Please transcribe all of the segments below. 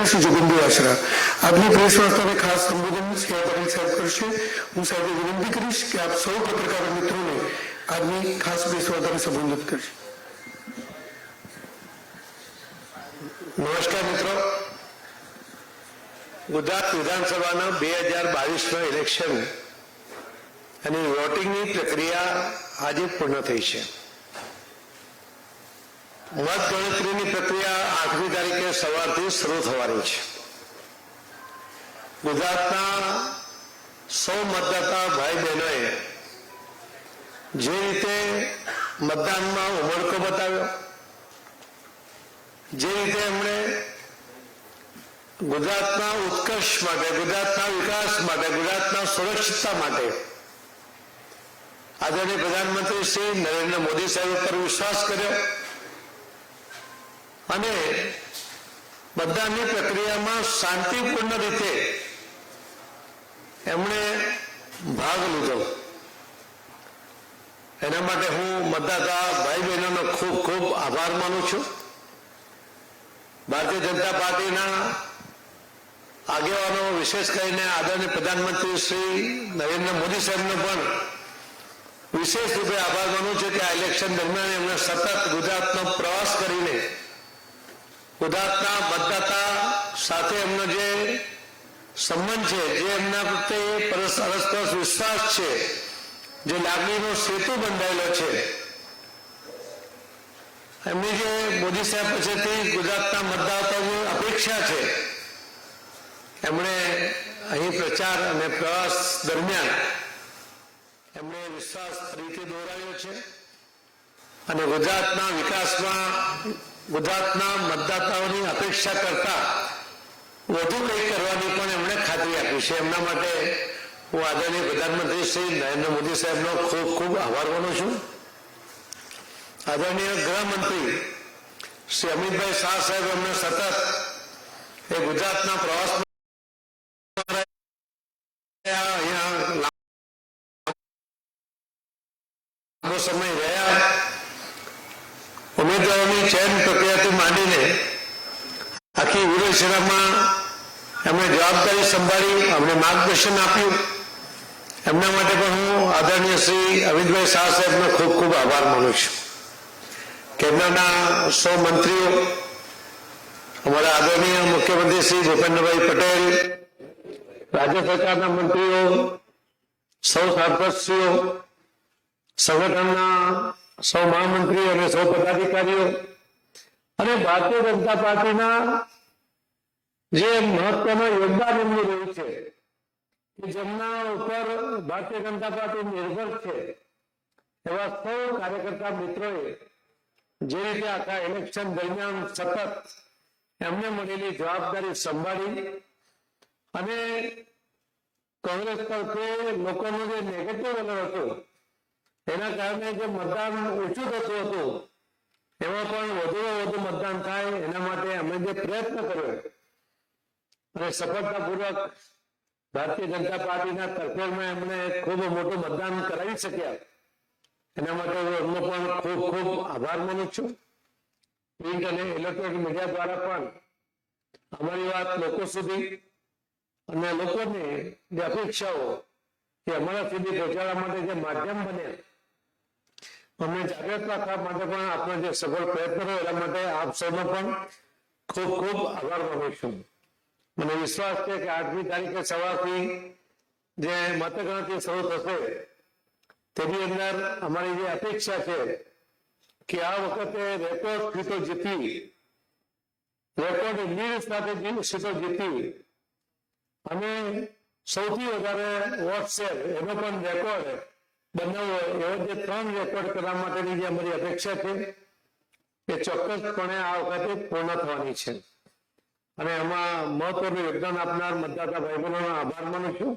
અધિકારી શ્રી જોગેન્દ્ર આશરા આજની પ્રેસ વાર્તાને ખાસ સંબોધન શ્રી પટેલ સાહેબ કરશે. હું સાહેબને વિનંતી કરીશ કે આપ સૌ પત્રકાર મિત્રોને આજની ખાસ પ્રેસ વાર્તાને સંબોધિત કરશે. નમસ્કાર મિત્રો. ગુજરાત વિધાનસભાના 2022ના ઇલેક્શન અને વોટિંગની પ્રક્રિયા આજે પૂર્ણ થઈ છે. મતગણતરીની પ્રક્રિયા 8મી તારીખે સવારથી શરૂ થવાની છે. ગુજરાતના સૌ મતદાતા ભાઈ બહેનોએ જે રીતે મતદાનમાં ઉમળકો બતાવ્યો, જે રીતે એમણે ગુજરાતના ઉત્કર્ષ માટે, ગુજરાતના વિકાસ માટે, ગુજરાતના સુરક્ષિતતા માટે આદરણીય પ્રધાનમંત્રી શ્રી નરેન્દ્ર મોદી સાહેબ પર વિશ્વાસ કર્યો અને મતદાનની પ્રક્રિયામાં શાંતિપૂર્ણ રીતે એમણે ભાગ લીધો. એના માટે હું મતદાતા ભાઈ બહેનોનો ખૂબ ખૂબ આભાર માનું છું. ભારતીય જનતા પાર્ટીના આગેવાનો, વિશેષ કરીને આદરણીય પ્રધાનમંત્રી શ્રી નરેન્દ્ર મોદી સાહેબનો પણ વિશેષ રૂપે આભાર માનું છું કે આ ઇલેક્શન દરમિયાન એમણે સતત ગુજરાતનો પ્રવાસ કરીને ગુજરાતના મતદાતા સાથે એમનો જે સંબંધ છે, જે એમના પ્રત્યે પરસ્પર વિશ્વાસ છે, જે લાગણીનો સેતુ બંધાયેલો છે, એમની જે મોદી સાહેબ પાસેથી ગુજરાતના મતદાતાઓની અપેક્ષા છે, એમણે અહીં પ્રચાર અને પ્રવાસ દરમિયાન એમણે વિશ્વાસ ફરીથી દોહરાવ્યો છે અને ગુજરાતના વિકાસમાં ગુજરાતના મતદાતાઓની અપેક્ષા કરતા વધુ કંઈક કરવાની પણ એમણે ખાતરી આપી છે. એમના માટે હું આદરણીય પ્રધાનમંત્રી શ્રી નરેન્દ્ર મોદી સાહેબનો ખૂબ ખૂબ આભાર માનું છું. આદરણીય ગૃહમંત્રી શ્રી અમિતભાઈ શાહ સાહેબ એમને સતત એ ગુજરાતના પ્રવાસમાં લાંબો સમય રહ્યા, ઉમેદવારોની ચયન પ્રક્રિયાથી માંડીને આખી વ્યૂહરચનામાં એમણે જવાબદારી સંભાળી, અમને માર્ગદર્શન આપ્યું. એમના માટે પણ હું આદરણીય શ્રી અમિતભાઈ શાહ સાહેબનો ખૂબ ખૂબ આભાર માનું છું. કેન્દ્રના સૌ મંત્રીઓ, અમારા આદરણીય મુખ્યમંત્રી શ્રી ભૂપેન્દ્રભાઈ પટેલ, રાજ્ય સરકારના મંત્રીઓ, સૌ સાંસદશ્રીઓ, સંગઠનના સૌ મહામંત્રીઓ અને સૌ પદાધિકારીઓ અને ભારતીય જનતા પાર્ટીના જે મહત્વનું યોગદાન એમનું રહ્યું છે, કે જેમના ઉપર ભારતીય જનતા પાર્ટી નિર્ભર છે, એવા સૌ કાર્યકર્તા મિત્રોએ જે રીતે આખા ઇલેક્શન દરમિયાન સતત એમને મળેલી જવાબદારી સંભાળી અને કોંગ્રેસ તરફે લોકોનો જે નેગેટિવ વલણ હતો, એના કારણે જે મતદાન ઓછું થતું હતું, એમાં પણ વધુમાં વધુ મતદાન થાય એના માટે અમે જે પ્રયત્ન કર્યો અને સફળતાપૂર્વક ભારતીય જનતા પાર્ટીના તરફેણમાં એમણે ખૂબ મોટું મતદાન કરાવી શક્યા. એના માટે હું એમનો પણ ખૂબ ખૂબ આભાર માનું છું. પ્રિન્ટ અને ઇલેક્ટ્રોનિક મીડિયા દ્વારા પણ અમારી વાત લોકો સુધી અને લોકોની જે અપેક્ષાઓ એ અમારા સુધી પહોંચાડવા માટે જે માધ્યમ બન્યા, અમને જાગૃત રાખવા માટે પણ આપણો જે સફળ પ્રયત્ન રહ્યો, એના માટે આપ સૌનો પણ ખૂબ ખૂબ આભાર માનું છું. મને વિશ્વાસ છે કે 8મી તારીખે સવારથી જે મતગણતરી શરૂ થશે તેની અંદર અમારી જે અપેક્ષા છે કે આ વખતે રેકોર્ડ સીટો જીતી, રેકોર્ડ લીડ સાથે સીટો જીતી અને સૌથી વધારે વોટ શેર એનો પણ રેકોર્ડ બનાવવો, એવો જે 3 રેકોર્ડ કરવા માટેની જે અમારી અપેક્ષા છે એ ચોક્કસપણે આ વખતે પૂર્ણ થવાની છે. અને એમાં મહત્વનું યોગદાન આપનાર મતદાતા ભાઈ બહેનોનો આભાર માનું છું.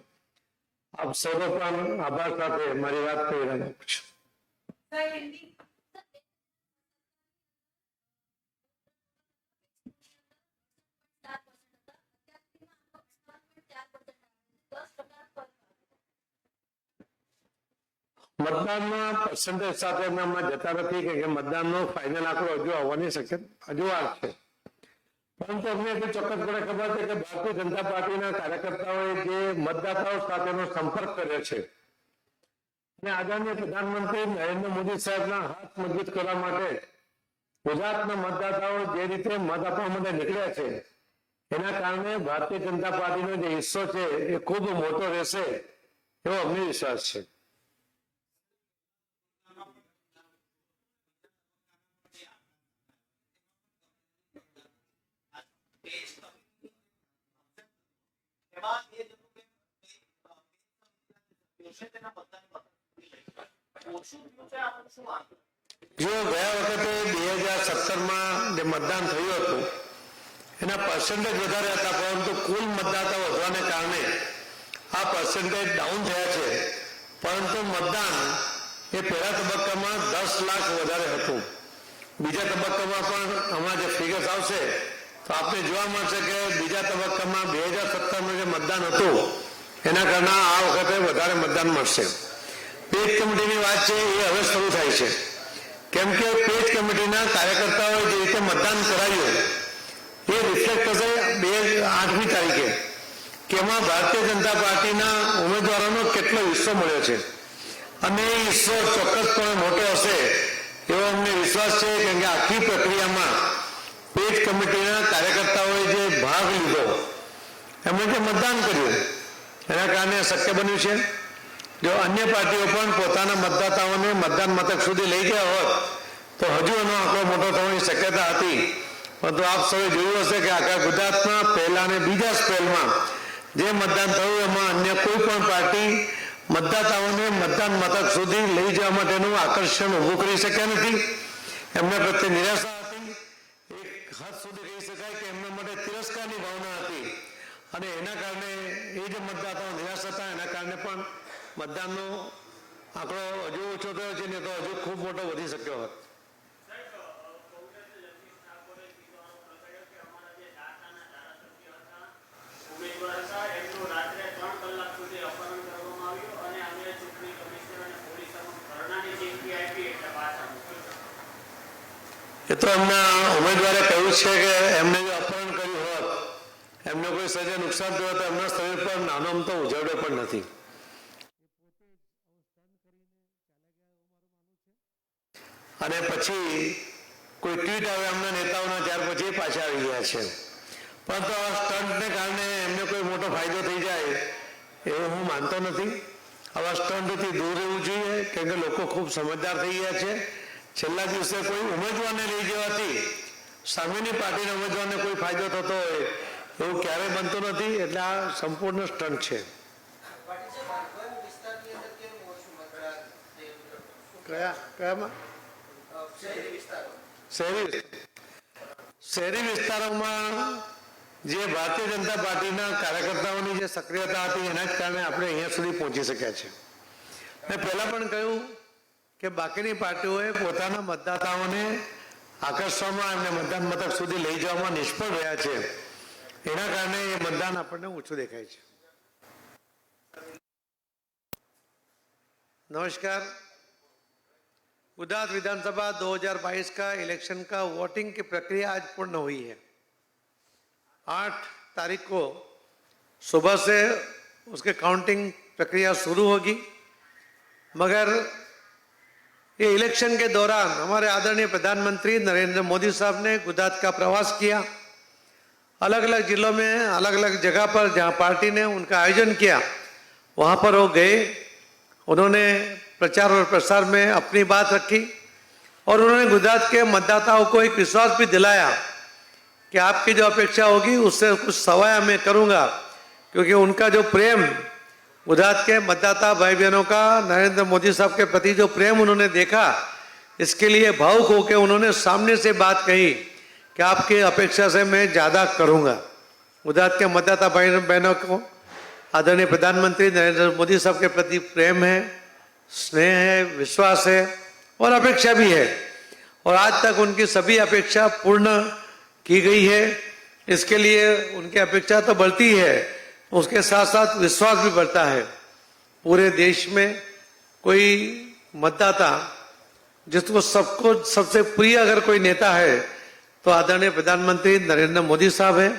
આપ સૌનો પણ આભાર સાથે મારી વાત કહી રહ્યો છું. મતદાનના પર્સન્ટેજ સાથે અમે જતા નથી કે મતદાનનો ફાઇનલ આંકડો હજુ આવવાની શક્યતા હજુ વાર છે. પરંતુ અમને એટલી ચોક્કસપણે ખબર છે કે ભારતીય જનતા પાર્ટીના કાર્યકર્તાઓએ જે મતદાતાઓ સાથેનો સંપર્ક કર્યો છે અને આદરણીય પ્રધાનમંત્રી નરેન્દ્ર મોદી સાહેબના હાથ મજબૂત કરવા માટે ગુજરાતના મતદાતાઓ જે રીતે મત આપવા માટે નીકળ્યા છે એના કારણે ભારતીય જનતા પાર્ટીનો જે હિસ્સો છે એ ખૂબ મોટો રહેશે એવો અમને વિશ્વાસ છે. જો ગયા વખતે 2017માં જે મતદાન થયું હતું એના પર્સન્ટેજ વધારે હતા, પરંતુ કુલ મતદાતા વધવાને કારણે આ પર્સન્ટેજ ડાઉન થયા છે. પરંતુ મતદાન એ પહેલા તબક્કામાં 10 લાખ વધારે હતું. બીજા તબક્કામાં પણ હમણાં જે ફિગર્સ આવશે તો આપણે જોવા મળશે કે બીજા તબક્કામાં 2017માં જે મતદાન હતું એના કારણે આ વખતે વધારે મતદાન મળશે. પેજ કમિટીની વાત છે એ હવે શરૂ થાય છે, કેમ કે પેજ કમિટીના કાર્યકર્તાઓએ જે રીતે મતદાન કરાવ્યું એ રિફ્લેક્ટ થશે 8મી તારીખે કે એમાં ભારતીય જનતા પાર્ટીના ઉમેદવારોનો કેટલો હિસ્સો મળ્યો છે અને એ હિસ્સો ચોક્કસપણે મોટો હશે એવો અમને વિશ્વાસ છે. કેમ કે આખી પ્રક્રિયામાં પેજ કમિટીના કાર્યકર્તાઓએ જે ભાગ લીધો, એમણે જે મતદાન કર્યું એના કારણે શક્ય બન્યું છે. જો અન્ય પાર્ટીઓ પણ પોતાના મતદાતાઓને મતદાન મથક સુધી લઈ ગયા હોત તો હજુ એનો આંકડો મોટો થવાની શક્યતા હતી. પરંતુ આપ સૌએ જોયું હશે કે આખા ગુજરાતમાં પહેલા અને બીજા સ્પેલમાં જે મતદાન થયું એમાં અન્ય કોઈ પણ પાર્ટી મતદાતાઓને મતદાન મથક સુધી લઈ જવા માટેનું આકર્ષણ ઊભું કરી શક્યા નથી. એમના પ્રત્યે નિરાશા હતી, એક હદ સુધી કહી શકાય કે એમના માટે તિરસ્કારની ભાવના હતી અને એના કારણે એ જે મતદાતાઓ નિરાશ હતા એના કારણે પણ મતદાનનો આંકડો હજુ ઓછો થયો છે ને તો હજુ ખૂબ મોટો વધી શક્યો હોત. એ તો એમના ઉમેદવારે કહ્યું છે કે એમને જો અપહરણ કર્યું હોત, એમને કોઈ સજે નુકસાન થયું તો એમના શરીર પર નાનો અમથો ઉજાડો પણ નથી. અને પછી કોઈ ટ્વીટ આવે એમના નેતાઓના, ત્યાર પછી પાછા આવી ગયા છે. પરંતુ આ સ્ટન્ટને કારણે એમને કોઈ મોટો ફાયદો થઈ જાય એવું હું માનતો નથી. આવા સ્ટન્ટથી દૂર રહેવું જોઈએ, કેમ કે લોકો ખૂબ સમજદાર થઈ ગયા છે. છેલ્લા દિવસે કોઈ ઉમેદવારને લઈ જવાથી સામેની પાર્ટીના ઉમેદવારને કોઈ ફાયદો થતો હોય એવું ક્યારેય બનતું નથી. એટલે આ સંપૂર્ણ સ્ટન્ટ છે. કયામાં શહેરી વિસ્તારોમાં જે ભારતીય જનતા પાર્ટીના કાર્યકર્તાઓની જે સક્રિયતા હતી એના જ કારણે આપણે અહીંયા સુધી પહોંચી શક્યા છે. મેં પહેલા પણ કહ્યું કે બાકીની પાર્ટીઓએ પોતાના મતદાતાઓને આકર્ષવામાં એમને મતદાન મથક સુધી લઈ જવામાં નિષ્ફળ રહ્યા છે. એના કારણે એ મતદાન આપણને ઓછું દેખાય છે. नमस्कार. गुजरात विधानसभा 2022 का इलेक्शन का वोटिंग की प्रक्रिया आज पूर्ण हुई है. 8 तारीख को सुबह से उसके काउंटिंग प्रक्रिया शुरू होगी. मगर ये इलेक्शन के दौरान हमारे आदरणीय प्रधानमंत्री नरेंद्र मोदी साहब ने गुजरात का प्रवास किया. अलग अलग जिलों में अलग अलग जगह पर जहाँ पार्टी ने उनका आयोजन किया वहाँ पर वो गए. उन्होंने प्रचार और प्रसार में अपनी बात रखी और उन्होंने गुजरात के मतदाताओं को एक विश्वास भी दिलाया कि आपकी जो अपेक्षा होगी उससे कुछ सवाया मैं करूँगा. क्योंकि उनका जो प्रेम गुजरात के मतदाता भाई बहनों का नरेंद्र मोदी साहब के प्रति जो प्रेम उन्होंने देखा, इसके लिए भावुक होकर उन्होंने सामने से बात कही कि आपकी अपेक्षा से मैं ज़्यादा करूँगा. गुजरात के मतदाता भाई बहनों को आदरणीय प्रधानमंत्री नरेंद्र मोदी साहब के प्रति प्रेम है, स्नेह है, विश्वास है और अपेक्षा भी है. और आज तक उनकी सभी अपेक्षा पूर्ण की गई है. इसके लिए उनकी अपेक्षा तो बढ़ती है, उसके साथ साथ विश्वास भी बढ़ता है. पूरे देश में कोई मतदाता जिसको सबको सबसे प्रिय अगर कोई नेता है तो आदरणीय प्रधानमंत्री नरेंद्र मोदी साहब है,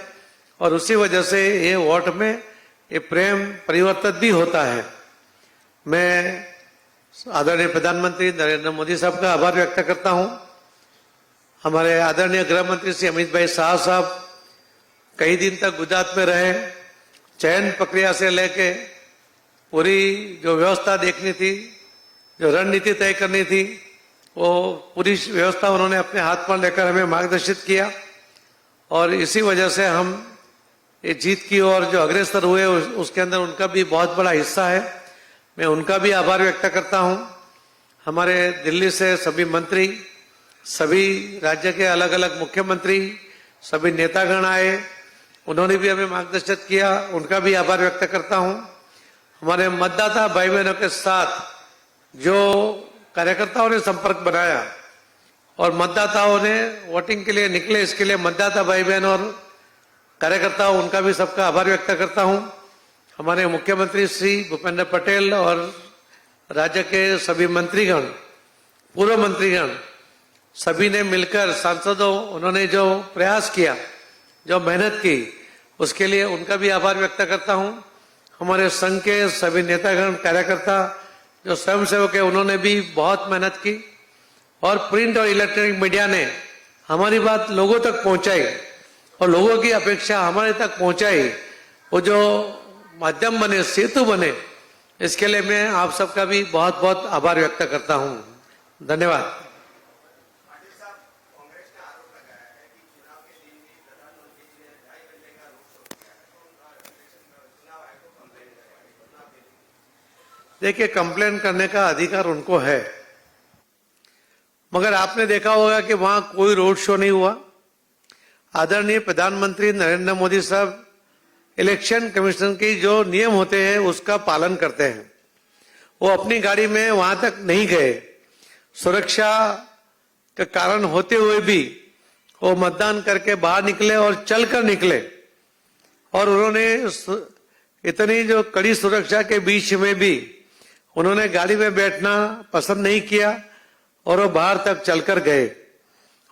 और उसी वजह से ये वोट में ये प्रेम परिवर्तित भी होता है। मैं आदरणीय प्रधानमंत्री नरेंद्र मोदी साहब का आभार व्यक्त करता हूं। हमारे आदरणीय गृह मंत्री श्री अमित भाई शाह साहब कई दिन तक गुजरात में रहे, चयन प्रक्रिया से लेके पूरी जो व्यवस्था देखनी थी, जो रणनीति तय करनी थी, वो पूरी व्यवस्था उन्होंने अपने हाथ पर लेकर हमें मार्गदर्शित किया, और इसी वजह से हम ये जीत की ओर जो अग्रसर हुए उसके अंदर उनका भी बहुत बड़ा हिस्सा है। मैं उनका भी आभार व्यक्त करता हूं। हमारे दिल्ली से सभी मंत्री, सभी राज्य के अलग अलग मुख्यमंत्री, सभी नेतागण आए, उन्होंने भी हमें मार्गदर्शित किया, उनका भी आभार व्यक्त करता हूं। हमारे मतदाता भाई बहनों के साथ जो कार्यकर्ताओं ने संपर्क बनाया और मतदाताओं ने वोटिंग के लिए निकले, इसके लिए मतदाता भाई बहन और कार्यकर्ताओं, उनका भी सबका आभार व्यक्त करता हूं। हमारे मुख्यमंत्री श्री भूपेंद्र पटेल और राज्य के सभी मंत्रीगण, पूर्व मंत्रीगण, सभी ने मिलकर, सांसदों, उन्होंने जो प्रयास किया, जो मेहनत की, उसके लिए उनका भी आभार व्यक्त करता हूं। हमारे संघ के सभी नेतागण, कार्यकर्ता, जो स्वयंसेवक है, उन्होंने भी बहुत मेहनत की, और प्रिंट और इलेक्ट्रॉनिक मीडिया ने हमारी बात लोगों तक पहुंचाई और लोगों की अपेक्षा हमारे तक पहुंचाई। वो जो माध्यम बने, सेतु बने, इसके लिए मैं आप सबका भी बहुत बहुत आभार व्यक्त करता हूं। धन्यवाद। देखिए, कंप्लेन करने का अधिकार उनको है, मगर आपने देखा होगा कि वहां कोई रोड शो नहीं हुआ। आदरणीय प्रधानमंत्री नरेंद्र मोदी साहब इलेक्शन कमीशन की जो नियम होते हैं उसका पालन करते हैं। वो अपनी गाड़ी में वहां तक नहीं गए, सुरक्षा के कारण होते हुए भी वो मतदान करके बाहर निकले और चलकर निकले, और उन्होंने इतनी जो कड़ी सुरक्षा के बीच में भी उन्होंने गाड़ी में बैठना पसंद नहीं किया और वो बाहर तक चलकर गए।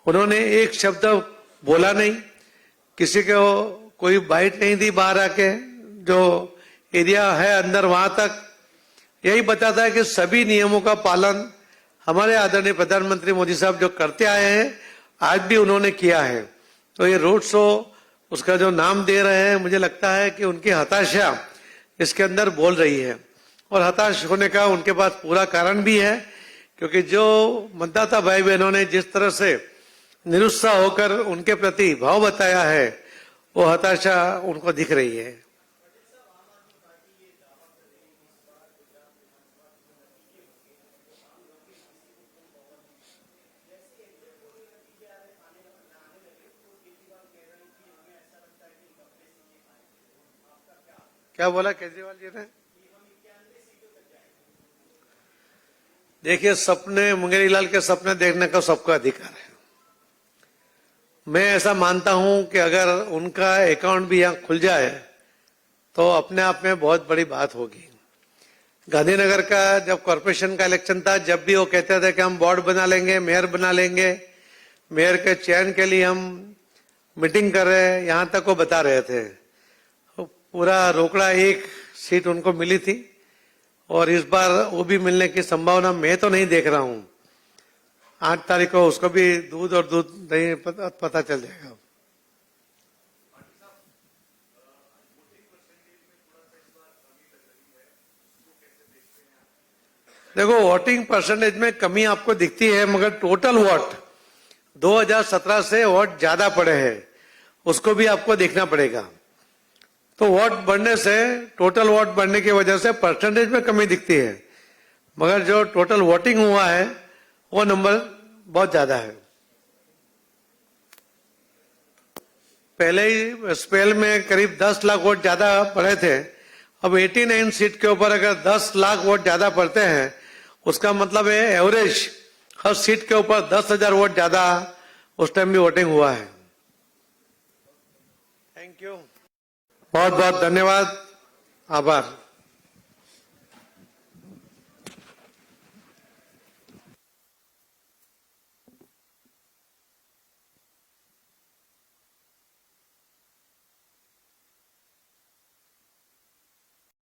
उन्होंने एक शब्द बोला नहीं, किसी को कोई बाइट नहीं दी बाहर आके, जो एरिया है अंदर वहां तक। यही बताता है कि सभी नियमों का पालन हमारे आदरणीय प्रधानमंत्री मोदी साहब जो करते आए हैं, आज भी उन्होंने किया है। तो ये रोड शो, उसका जो नाम दे रहे हैं, मुझे लगता है कि उनकी हताशा इसके अंदर बोल रही है, और हताश होने का उनके पास पूरा कारण भी है, क्योंकि जो मतदाता भाई बहनों ने जिस तरह से निरुत्साह होकर उनके प्रति भाव बताया है, वो हताशा उनको दिख रही है। क्या बोला केजरीवाल जी ने? देखिए, सपने, मुंगेरी लाल के सपने देखने का सबका अधिकार है। मैं ऐसा मानता हूं कि अगर उनका अकाउंट भी यहां खुल जाए तो अपने आप में बहुत बड़ी बात होगी। गांधीनगर का जब कॉरपोरेशन का इलेक्शन था, जब भी वो कहते थे कि हम बोर्ड बना लेंगे, मेयर बना लेंगे, मेयर के चयन के लिए हम मीटिंग कर रहे हैं, यहां तक वो बता रहे थे। पूरा रोकड़ा एक सीट उनको मिली थी, और इस बार वो भी मिलने की संभावना मैं तो नहीं देख रहा हूं। 8 तारीख को उसको भी दूध और दूध नहीं पता चल जाएगा। देखो, वोटिंग परसेंटेज में कमी आपको दिखती है, मगर टोटल वोट 2017 से वोट ज्यादा पड़े हैं, उसको भी आपको देखना पड़ेगा। तो वोट बढ़ने से, टोटल वोट बढ़ने की वजह से परसेंटेज में कमी दिखती है, मगर जो टोटल वोटिंग हुआ है वो नंबर बहुत ज्यादा है। पहले ही स्पेल में करीब 10 लाख वोट ज्यादा पड़े थे, अब 89 सीट के ऊपर अगर 10 लाख वोट ज्यादा पड़ते हैं, उसका मतलब है एवरेज हर सीट के ऊपर 10,000 वोट ज्यादा उस टाइम भी वोटिंग हुआ है। थैंक यू, बहुत बहुत धन्यवाद, आभार।